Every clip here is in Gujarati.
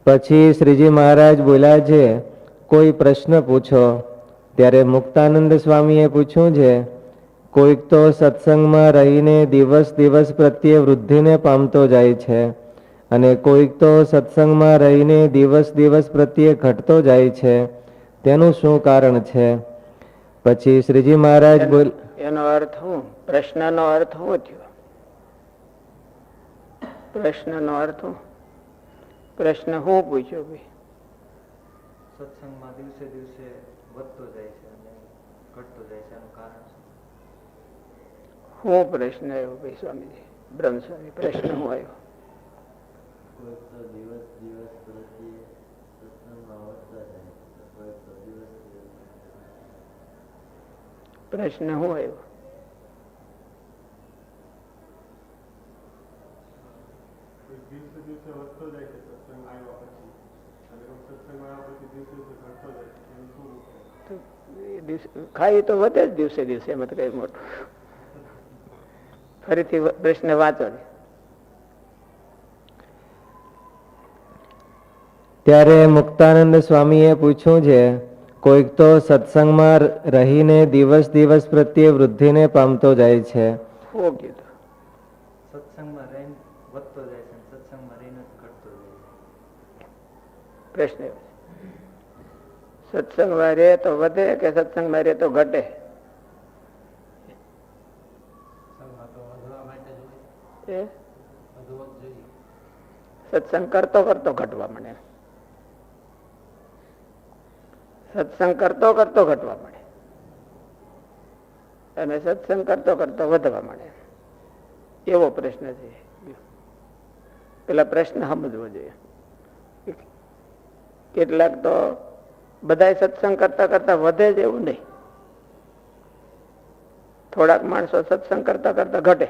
પછી શ્રીજી મહારાજ બોલ્યા છે, કોઈ પ્રશ્ન પૂછો. ત્યારે મુક્તાનંદ સ્વામીએ પૂછ્યું છે, કોઈક તો સત્સંગમાં રહીને દિવસ દિવસ પ્રત્યે વૃદ્ધિને પામતો જાય છે, અને કોઈક તો સત્સંગમાં રહીને દિવસ દિવસ પ્રત્યે ઘટતો જાય છે, તેનું શું કારણ છે? પછી શ્રીજી મહારાજ બોલ, એનો અર્થ શું? પ્રશ્નનો અર્થ શું થયો? પ્રશ્નનો અર્થ શું? પ્રશ્ન શું પૂછ્યો ભાઈ? સત્સંગમાં દિવસે દિવસે વધતો જાય છે અને ઘટતો જાય છે, એનું કારણ શું પ્રશ્ન આવ્યો ભાઈ સ્વામીજી? બ્રહ્મ સ્વામી, પ્રશ્ન શું આવ્યો? પ્રશ્ન શું આવ્યો? ખાઈ તો વધે જ દિવસે દિવસે, એમાં તો કઈ મોટું. ફરીથી પ્રશ્ન વાંચો. ત્યારે મુક્તાનંદ સ્વામીએ પૂછ્યું છે, કોઈક તો સત્સંગમાં રહીને દિવસ દિવસ પ્રત્યે વૃદ્ધિને પામતો જાય છે. શું કીધું? સત્સંગમાં રહીને વધતો જાય છે, સત્સંગમાં રહીને ઘટતો જાય છે. પ્રશ્ન સત્સંગમાં રહે તો વધે કે સત્સંગમાં રહે તો ઘટે? સત્સંગ કરતો કરતો ઘટવા મળે, સત્સંગ કરતો કરતો ઘટવા મળે, અને સત્સંગ કરતો કરતો વધવા મળે, એવો પ્રશ્ન છે. પેલા પ્રશ્ન સમજવો જોઈએ. કેટલાક તો બધા સત્સંગ કરતા કરતા વધે જ એવું નહીં. થોડાક માણસો સત્સંગ કરતા કરતા ઘટે,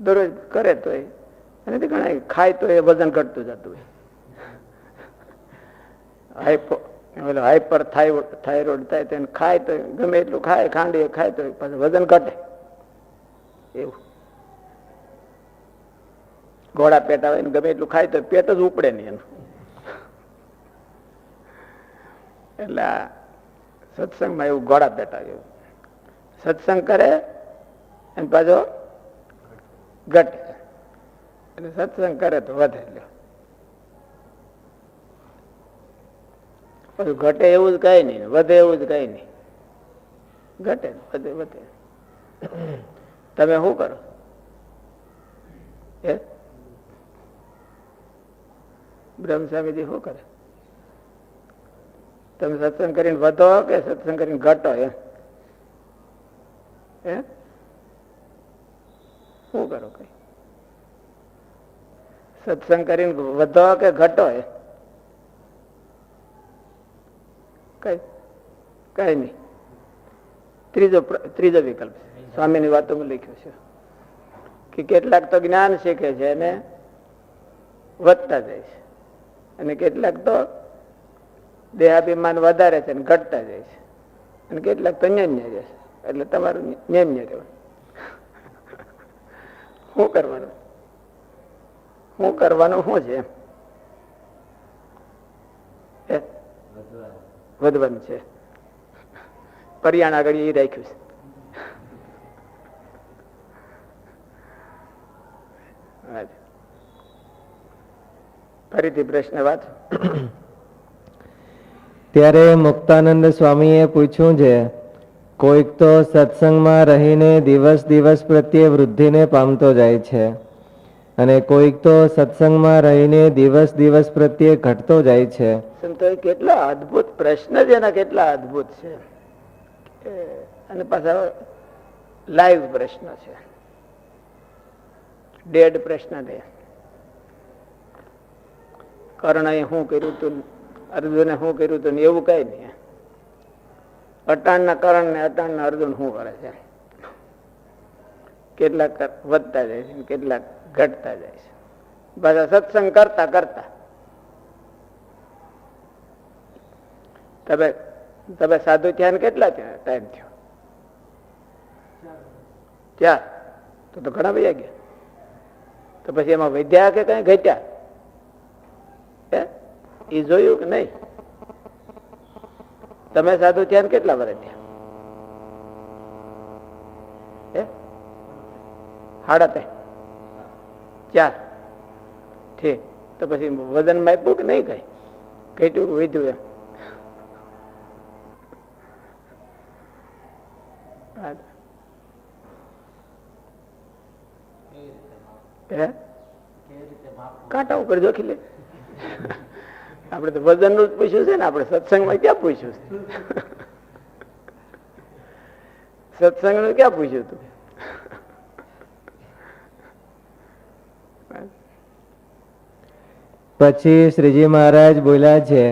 દરરોજ કરે તો અને ઘણા ખાય તો એ વજન ઘટતું જતું હોય. હાઈપર થાઇરોઇડ થાય તો ખાય તો ગમે એટલું ખાય, ખાંડી ખાય તો પાછું વજન ઘટે. એવું ઘોડા પેટ આવે ને ગમે એટલું ખાય તો પેટ જ ઉપડે નહીં એનું. એટલે સત્સંગમાં એવું ઘોડા પેટ આવ્યું. સત્સંગ કરે અને પાછો ઘટે, અને સત્સંગ કરે તો વધે. પછી ઘટે એવું જ કઈ નહીં, વધે એવું જ કઈ નહીં. ઘટે વધે વધે. તમે શું કરો? બ્રહ્મ સ્વામીજી શું કરે? તમે સત્સંગ કરીને વધો કે સત્સંગ કરીને ઘટો? શું કરો? કઈ સત્સંગ કરીને વધો કે ઘટો? કઈ નહી. ત્રીજો વિકલ્પ સ્વામીની વાતોમાં લખ્યું છે કે કેટલાક તો જ્ઞાન શીખે છે અને વધતા જાય છે, અને કેટલાક તો દેહાભિમાન વધારે છે અને ઘટતા જાય છે, અને કેટલાક તો ન્યાન્ય રહે છે. એટલે તમારું ન્યાન્ય રહેવાનું. શું કરવાનું? શું કરવાનું? શું છે? વધવાનું છે. પર્યાણ આગળ એ રાખ્યું છે. ફરીથી પ્રશ્ન વાંચો. ત્યારે મુક્તાનંદ સ્વામીએ પૂછ્યું છે, કોઈક તો સત્સંગમાં રહીને દિવસ દિવસ પ્રત્યે વૃદ્ધિને પામતો જાય છે, અને કોઈક તો સત્સંગમાં રહીને દિવસ દિવસ પ્રત્યે ઘટતો જાય છે. સંતો કેટલા અદભુત પ્રશ્ન છે, એના કેટલા અદભુત છે. અને પાછા લાઈવ પ્રશ્ન છે, ડેડ પ્રશ્ન છે. કર્ણએ શું કર્યું હતું, અર્જુને શું કર્યું હતું, એવું કઈ નહીં. અટાણના કર્ણ ને અટાણના અર્જુન શું કરે છે? કેટલાક વધતા જાય છે, કેટલાક ઘટતા જાય છે. પાછા સત્સંગ કરતા કરતા તમે સાધુ થયા ને કેટલા ટાઈમ થયો? ત્યાં તો ઘણા વયા ગયા. તો પછી એમાં વધ્યા કે કઈ ઘટ્યા? એ જોયું કે નહીં? તમે સાધુ થયા ને કેટલા વર્ષ થયા? 3.5 4 ઠીક. તો પછી વજન માપ્યું કે નહીં? કઈ કેટલું વધ્યું એમ? કાંટા ઉપર જોખી લે. આપડે તો વજન નું જ પૂછ્યું છે ને, આપણે સત્સંગમાં ક્યાં પૂછ્યું છે? સત્સંગ નું ક્યાં પૂછ્યું તું? પછી શ્રીજી મહારાજ બોલ્યા છે,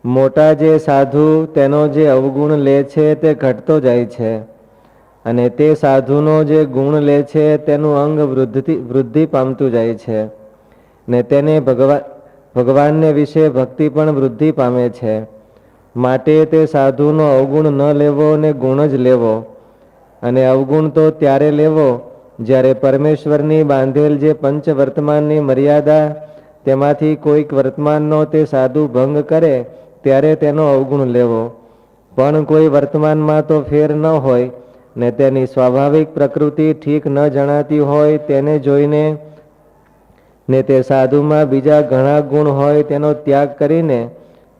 મોટા જે સાધુ તેનો જે અવગુણ લે છે તે ઘટતો જાય છે, અને તે સાધુનો જે ગુણ લે છે તેનું અંગ વૃદ્ધિ પામતું જાય છે, ને તેને ભગવાનને વિશે ભક્તિ પણ વૃદ્ધિ પામે છે. માટે તે સાધુનો અવગુણ ન લેવો ને ગુણ જ લેવો. અને અવગુણ તો ત્યારે લેવો જ્યારે પરમેશ્વરની બાંધેલ જે પંચ વર્તમાનની મર્યાદા તેમાંથી કોઈક વર્તમાનનો તે સાધુ ભંગ કરે ત્યારે તેનો અવગુણ લેવો. પણ કોઈ વર્તમાનમાં તો ફેર ન હોય ને તેની સ્વાભાવિક પ્રકૃતિ ઠીક ન જણાતી હોય તેને જોઈને ને તે સાધુમાં બીજા ઘણા ગુણ હોય તેનો ત્યાગ કરીને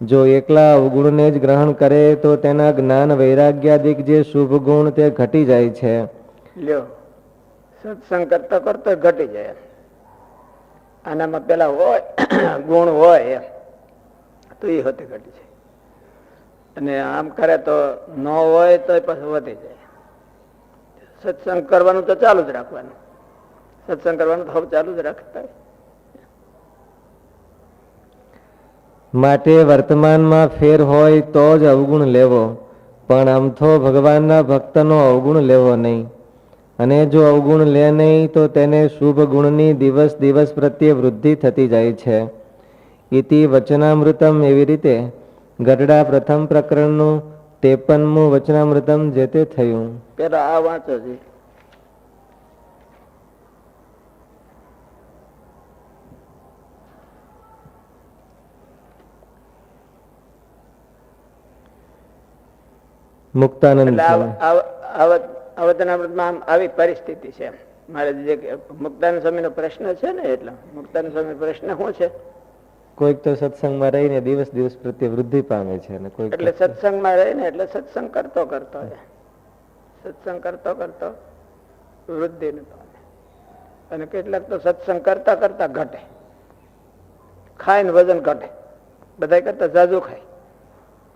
જો એકલા અવગુણને જ ગ્રહણ કરે તો તેના જ્ઞાન વૈરાગ્યાદિક જે શુભ ગુણ તે ઘટી જાય છે. લ્યો, સત્સંગ કરતા કરતા ઘટી જાય. આનામાં પેલા હોય ગુણ હોય તો એ હોતે ઘટી જાય, અને આમ કરે તો ન હોય તો પાછું વધી જાય. સત્સંગ કરવાનું તો ચાલુ જ રાખવાનું. સત્સંગ કરવાનું તો ચાલુ જ રાખતા. માટે વર્તમાનમાં ફેર હોય તો જ અવગુણ લેવો, પણ અમથો ભગવાનના ભક્તનો અવગુણ લેવો નહીં. અને જો અવગુણ લે નહીં તો તેને શુભ ગુણની દિવસ દિવસ પ્રત્યે વૃદ્ધિ થતી જાય છે. ઇતિ વચનામૃતમ. એવી રીતે ગઢડા પ્રથમ પ્રકરણનું 53મું વચનામૃતમ જે તે થયું. પેલા આ વાંચો છે. મુક્તાનંદ આવતનામૃતમાં આવી પરિસ્થિતિ છે. મારે જે મુક્તાનંદ સ્વામીનો પ્રશ્ન છે ને, એટલે મુક્તાનંદ સ્વામી પ્રશ્ન શું છે? કોઈક તો સત્સંગમાં રહીને દિવસ દિવસ પ્રત્યે વૃદ્ધિ પામે છે, અને કોઈક એટલે સત્સંગમાં રહીને એટલે સત્સંગ કરતો સત્સંગ કરતો વૃદ્ધિ ન પામે. અને કેટલાક તો સત્સંગ કરતા કરતા ઘટે, ખાઈને વજન ઘટે. બધા કરતા ઝાઝુ ખાય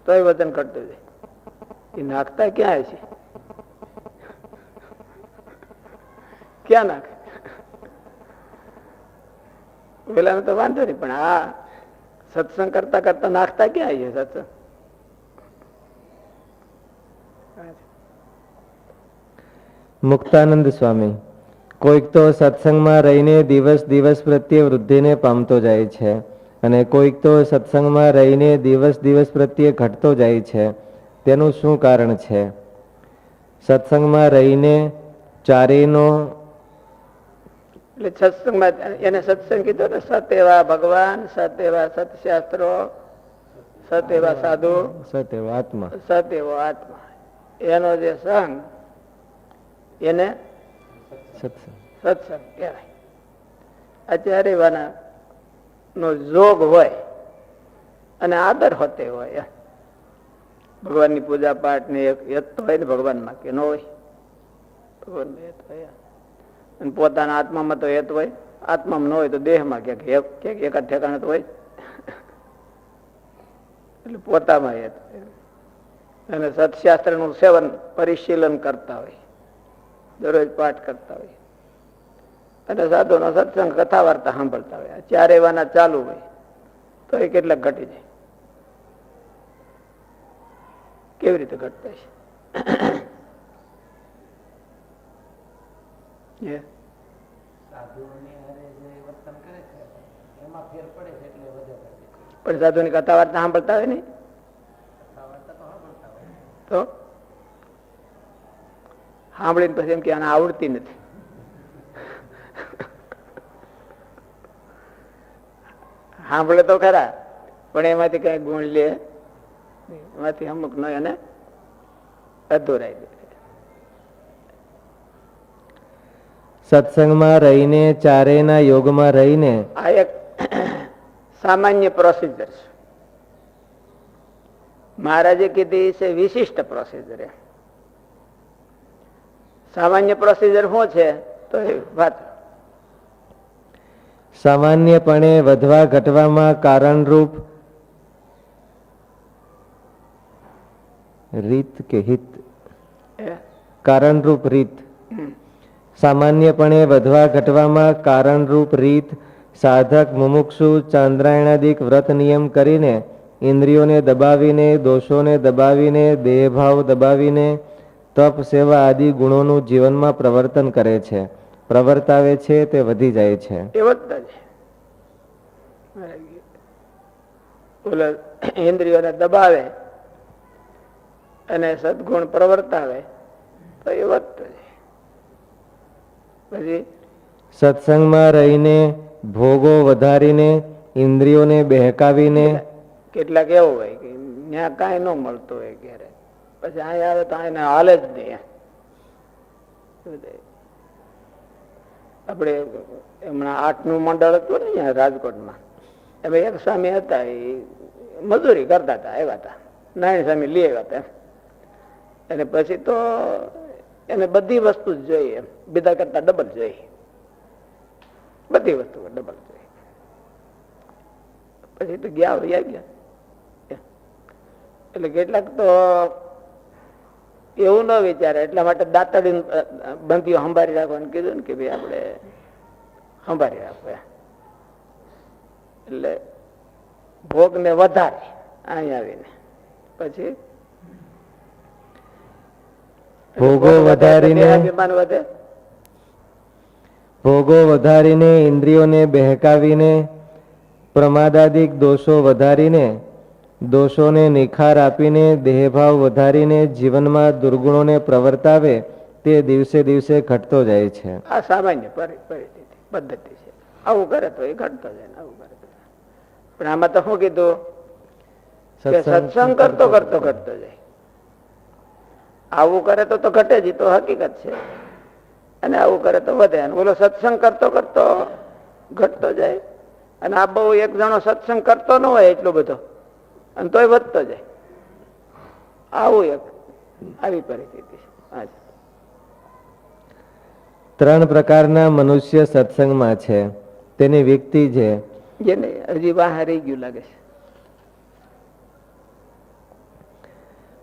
તોય વજન ઘટતું જાય. એ નાખતા ક્યાં છે? ક્યાં નાખે? પેલા તો વાંધો નહીં, પણ આ સત્સંગ કરતા કરતા નાખતા ક્યાં છે? સત્સંગ મુક્તાનંદ સ્વામી, કોઈક તો સત્સંગમાં રહીને દિવસ દિવસ પ્રત્યે વૃદ્ધિને પામતો જાય છે, અને કોઈક તો સત્સંગમાં રહીને દિવસ દિવસ પ્રત્યે ઘટતો જાય છે. તેનું શું કારણ છે? સત્સંગમાં રહીને ચારેયનો એટલે સત્સંગમાં એને સત્સંગ કીધો ને, સત એવા ભગવાન, સત એવા સત્શાસ્ત્રો, સત એવા સાધુ, સત એવો આત્મા, સત એવો આત્મા, એનો જે સંગ એને સત્સંગ કહેવાય. અત્યારે એવાના નો જોગ હોય અને આદર હોતે હોય. ભગવાનની પૂજા પાઠ ને યત હોય ને ભગવાનમાં, કે ન હોય? ભગવાનમાં યત હોય. અને પોતાના આત્મામાં તો હેત હોય, આત્મામાં ન હોય તો દેહમાં ક્યાંક એકાદ ઠેકાણે તો હોય. એટલે પોતામાં હેત હોય. અને સત્શાસ્ત્ર નું સેવન પરિશીલન કરતા હોય, દરરોજ પાઠ કરતા હોય, અને સાધુનો સત્સંગ કથા વાર્તા સાંભળતા હોય. ચારે એવાના ચાલુ હોય તો એ કેટલાક ઘટી જાય. કેવી રીતે ઘટતા છે? પણ સાધુ ની કથા વાર્તા સાંભળતા હોય ને તો સાંભળીને પછી એમ કે આને આવડતી નથી. સાંભળે તો ખરા, પણ એમાંથી કઈ ગુણ લે નહીં. એમાંથી અમુક નો એને અધૂરાઈ દે. સત્સંગમાં રહીને, ચારેયના યોગમાં રહીને, આ એક સામાન્ય પ્રોસિજર છે. મહારાજે કીધી છે વિશિષ્ટ પ્રોસિજર. સામાન્ય પ્રોસિજર શું છે તો એ વાત સામાન્યપણે વધવા ઘટવામાં કારણરૂપ રીત કે હિત, કારણરૂપ રીત. સામાન્યપણે વધવા ઘટવામાં કારણરૂપ રીત સાધક મુમુક્ષુ ચાંદ્રાયણાદિક વ્રત નિયમ કરીને, ઇન્દ્રિયોને દબાવીને, દોષોને દબાવીને, દેહભાવ દબાવીને, તપ સેવા આદિ ગુણોનું જીવનમાં પ્રવર્તન કરે છે, પ્રવર્તાવે છે, તે વધી જાય છે. એ વધતા છે. ઓલા ઇન્દ્રિયોને દબાવે અને સદગુણ પ્રવર્તાવે તો એ વધતો છે. પછી સત્સંગમાં રહીને, ભોગો વધારીને, ઇન્દ્રિયોને બહેકાવીને, કેટલાક એવું હોય કે ત્યાં કાંઈ ન મળતું હોય ક્યારે, પછી અહીંયા આવે તો એને હાલે જ નહીં. આપણે હમણાં 8નું મંડળ હતું ને અહીંયા રાજકોટમાં, એમાં એક સ્વામી હતા, એ મજૂરી કરતા હતા, આવ્યા હતા, નારાયણ સ્વામી લઈ આવ્યા હતા. અને પછી તો એને બધી વસ્તુ જ જોઈએ, બીજા કરતા ડબલ જોઈએ, બધી વસ્તુ ડબલ જોઈએ. પછી તો ગયા વયા ગયા. એટલે કેટલાક તો એવું ન વિચારે, એટલા માટે દાંતડી બંધીઓ સંભાળી રાખવાનું કીધું ને કે ભાઈ આપણે સંભાળી રાખવું. એટલે ભોગ ને વધારે અહીં આવીને પછી ભોગો વધારીને, અભિમાન વધે, ભોગો વધારીને, ઇન્દ્રિયોને બહેકાવીને, પ્રમાદાદિક દોષો વધારીને, દોષોને નિખાર આપીને, દેહભાવ વધારીને જીવનમાં દુર્ગુણોને પ્રવર્તાવે તે દિવસે દિવસે ઘટતો જાય છે. આ સામાન્ય પરિસ્થિતિ પદ્ધતિ છે. આવું કરે તો એ ઘટતો જાય, આવું કરે તો. પણ આમાં તો શું કીધું કે સત્સંગ કરતો કરતો ઘટતો જાય. આવું કરે તો ઘટે જ, તો હકીકત છે. અને આવું કરે તો વધે. અને બોલો સત્સંગ કરતો કરતો ઘટતો જાય. અને આ બહુ એક જણો સત્સંગ કરતો ન હોય એટલો બધો, અને તોય વધતો જાય. આવું એક આવી પરિસ્થિતિ છે. ત્રણ પ્રકારના મનુષ્ય સત્સંગમાં છે. તેની વ્યક્તિ છે જેને હજી બહાર રહી ગયું લાગે છે.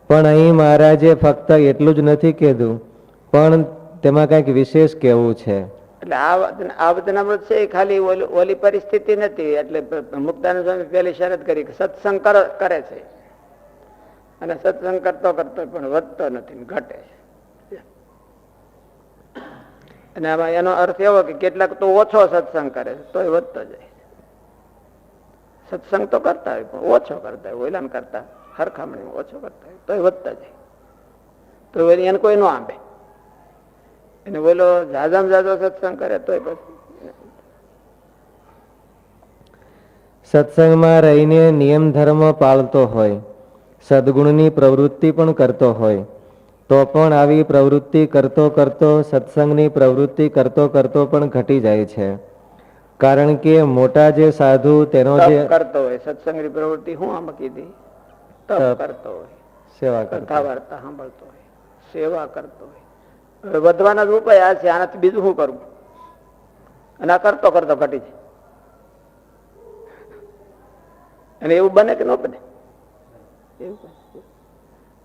પણ અહીં મહારાજે ફક્ત એટલું જ નથી કીધું, પણ તેમાં કંઈક વિશેષ કહેવું છે. એટલે આ વચનામૃત છે એ ખાલી ઓલી પરિસ્થિતિ નથી. એટલે મુક્તાનંદ સ્વામી પેલી શરત કરી કે સત્સંગ કરે છે, અને સત્સંગ કરતો કરતો પણ વધતો નથી, ઘટે છે. અને આમાં એનો અર્થ એવો કે કેટલાક તો ઓછો સત્સંગ કરે છે તોય વધતો જાય. સત્સંગ તો કરતા હોય પણ ઓછો કરતા હોય, ઓલાન કરતા હરખામણી ઓછો કરતા હોય તોય વધતા જાય. તો એને કોઈ ન આંબે. એને બોલો જાજામાં જાજો સત્સંગ કરે તોય પછી. સત્સંગમાં રહીને નિયમ ધર્મ પાળતો હોય, સદગુણની પ્રવૃત્તિ પણ કરતો હોય, તો પણ આવી પ્રવૃત્તિ કરતો કરતો, સત્સંગની પ્રવૃત્તિ કરતો કરતો પણ ઘટી જાય છે. કારણ કે મોટા જે સાધુ તેનો જે કરતો હોય, સત્સંગની પ્રવૃત્તિ હું આમાં કીધી, તપ કરતો હોય, સેવા કથા વાર્તા સાંભળતો હોય, સેવા કરતો હોય. હવે વધવાના જ ઉપાય આ છે, આનાથી બીજું શું કરવું? અને આ કરતો કરતો ઘટી જાય. અને એવું બને કે ન બને?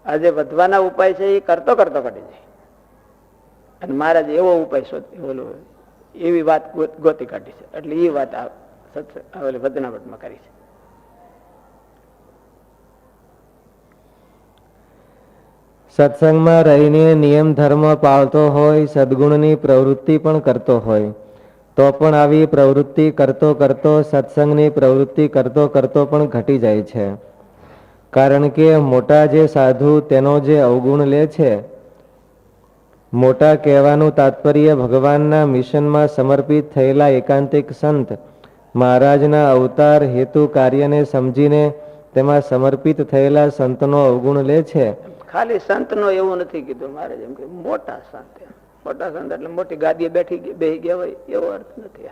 આજે વધવાના ઉપાય છે એ કરતો કરતો ઘટી જાય. અને મહારાજ એવો ઉપાય શોધી એવી વાત ગોતી કાઢી છે. એટલે એ વાત વચનામૃતમાં કરી છે. સત્સંગમાં રહીને નિયમ ધર્મ પાળતો હોય, સદગુણની પ્રવૃત્તિ પણ કરતો હોય, તો પણ આવી પ્રવૃત્તિ કરતો કરતો, સત્સંગની પ્રવૃત્તિ કરતો કરતો પણ ઘટી જાય છે. કારણ કે મોટા જે સાધુ તેનો જે અવગુણ લે છે, મોટા કહેવાનું તાત્પર્ય ભગવાનના મિશનમાં સમર્પિત થયેલા એકાંતિક સંત મહારાજના અવતાર હેતુ કાર્યને સમજીને તેમાં સમર્પિત થયેલા સંતનો અવગુણ લે છે. ખાલી સંતનો એવું નથી કીધું મારે, જેમ કે મોટા સંત, મોટા સંત એટલે મોટી ગાદીએ બેસી ગયા હોય એવો અર્થ નથી.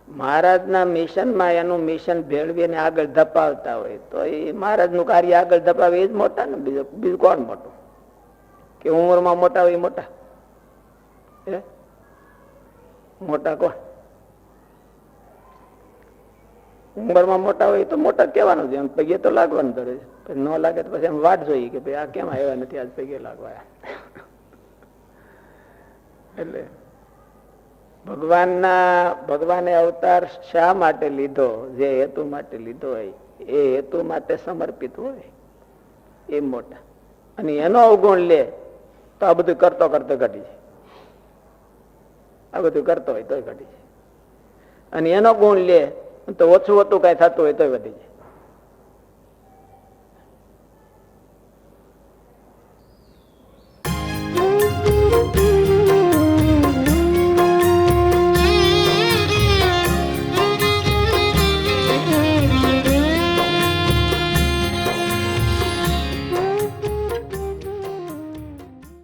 મહારાજના મિશનમાં એનું મિશન ભેળવીને આગળ ધપાવતા હોય તો એ મહારાજનું કાર્ય આગળ ધપાવે એ જ મોટા ને. બીજું કોણ મોટું? કે ઉંમરમાં મોટા હોય મોટા? મોટા કોણ? ઉંમરમાં મોટા હોય તો મોટા કહેવાનું છે, એમ પગે તો લાગવાનું ધરે છે. ન લાગે તો પછી એમ વાટ જોઈએ કે ભાઈ આ કેમ આવ્યા નથી આજ પગે લાગવા. એટલે ભગવાને અવતાર શા માટે લીધો? જે હેતુ માટે લીધો હોય એ હેતુ માટે સમર્પિત હોય એ મોટા. અને એનો અવગુણ લે તો આ બધું કરતો ઘટી જાય. આ બધું કરતો હોય તો ઘટી જાય. અને એનો ગુણ લે તો ઓછું કઈ થતું હોય તો વધી જાય.